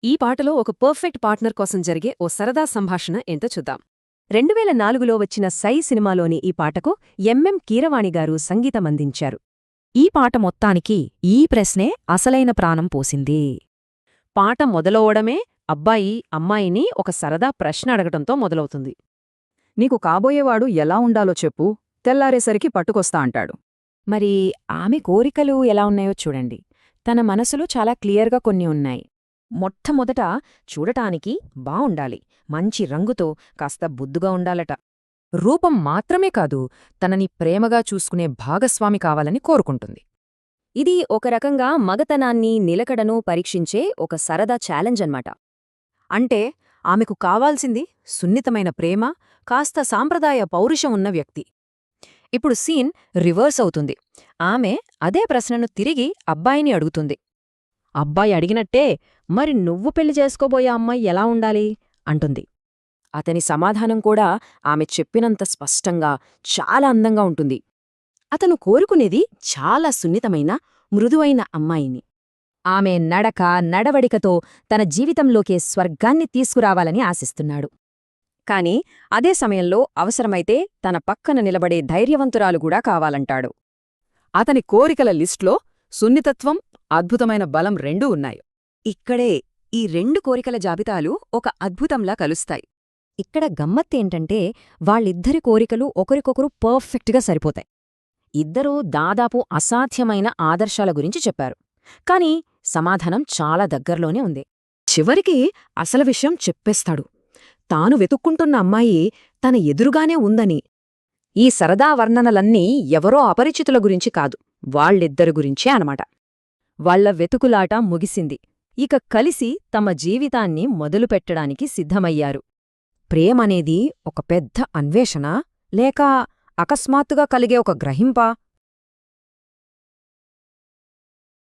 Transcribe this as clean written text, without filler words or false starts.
ఈ పాటలో ఒక పర్ఫెక్ట్ పార్ట్నర్ కోసం జరిగే ఓ సరదా సంభాషణ ఏంటో చూద్దాం. 2004లో వచ్చిన సై సినిమాలోని ఈ పాటకు ఎంఎం కీరవాణి గారు సంగీతమందించారు. ఈ పాట మొత్తానికి ఈ ప్రశ్నే అసలైన ప్రాణం పోసింది. పాట మొదలవడమే అబ్బాయి అమ్మాయిని ఒక సరదా ప్రశ్న అడగటంతో మొదలవుతుంది. నీకు కాబోయేవాడు ఎలా ఉండాలో చెప్పు, తెల్లారేసరికి పట్టుకొస్తా అంటాడు. మరి ఆమె కోరికలు ఎలా ఉన్నాయో చూడండి. తన మనసులో చాలా క్లియర్గా కొన్ని ఉన్నాయి. మొట్టమొదట చూడటానికి బావుండాలి, మంచి రంగుతో, కాస్త బుద్దుగా ఉండాలట. రూపం మాత్రమే కాదు, తనని ప్రేమగా చూసుకునే భాగస్వామి కావాలని కోరుకుంటుంది. ఇది ఒక రకంగా మగతనాన్ని నిలకడను పరీక్షించే ఒక సరదా ఛాలెంజ్ అన్నమాట. అంటే ఆమెకు కావాల్సింది సున్నితమైన ప్రేమ, కాస్త సాంప్రదాయ పౌరుషం ఉన్న వ్యక్తి. ఇప్పుడు సీన్ రివర్స్ అవుతుంది. ఆమె అదే ప్రశ్నను తిరిగి అబ్బాయిని అడుగుతుంది. అబ్బాయి అడిగినట్టే, మరి నువ్వు పెళ్లి చేసుకోబోయే అమ్మాయి ఎలా ఉండాలి అంటుంది. అతని సమాధానం కూడా ఆమె చెప్పినంత స్పష్టంగా, చాలా అందంగా ఉంటుంది. అతను కోరుకునేది చాలా సున్నితమైన, మృదువైన అమ్మాయిని. ఆమె నడక, నడవడికతో తన జీవితంలోకే స్వర్గాన్ని తీసుకురావాలని ఆశిస్తున్నాడు. కాని అదే సమయంలో అవసరమైతే తన పక్కన నిలబడే ధైర్యవంతురాలు కూడా కావాలంటాడు. అతని కోరికల లిస్ట్లో సున్నితత్వం, అద్భుతమైన బలం రెండూ ఉన్నాయి. ఇక్కడే ఈ రెండు కోరికల జాబితాలు ఒక అద్భుతంలా కలుస్తాయి. ఇక్కడ గమ్మత్తేంటంటే వాళ్ళిద్దరి కోరికలు ఒకరికొకరు పర్ఫెక్ట్గా సరిపోతాయి. ఇద్దరూ దాదాపు అసాధ్యమైన ఆదర్శాల గురించి చెప్పారు. కాని సమాధానం చాలా దగ్గర్లోనే ఉంది. చివరికి అసలు విషయం చెప్పేస్తాడు. తాను వెతుక్కుంటున్న అమ్మాయి తన ఎదురుగానే ఉందని. ఈ సరదా వర్ణనలన్నీ ఎవరో అపరిచితుల గురించి కాదు, వాళ్ళిద్దరి గురించే అనమాట. వాళ్ల వెతుకులాట ముగిసింది. ఇక కలిసి తమ జీవితాన్ని మొదలుపెట్టడానికి సిద్ధమయ్యారు. ప్రేమనేది ఒక పెద్ద అన్వేషణ, లేక అకస్మాత్తుగా కలిగే ఒక గ్రహింపా?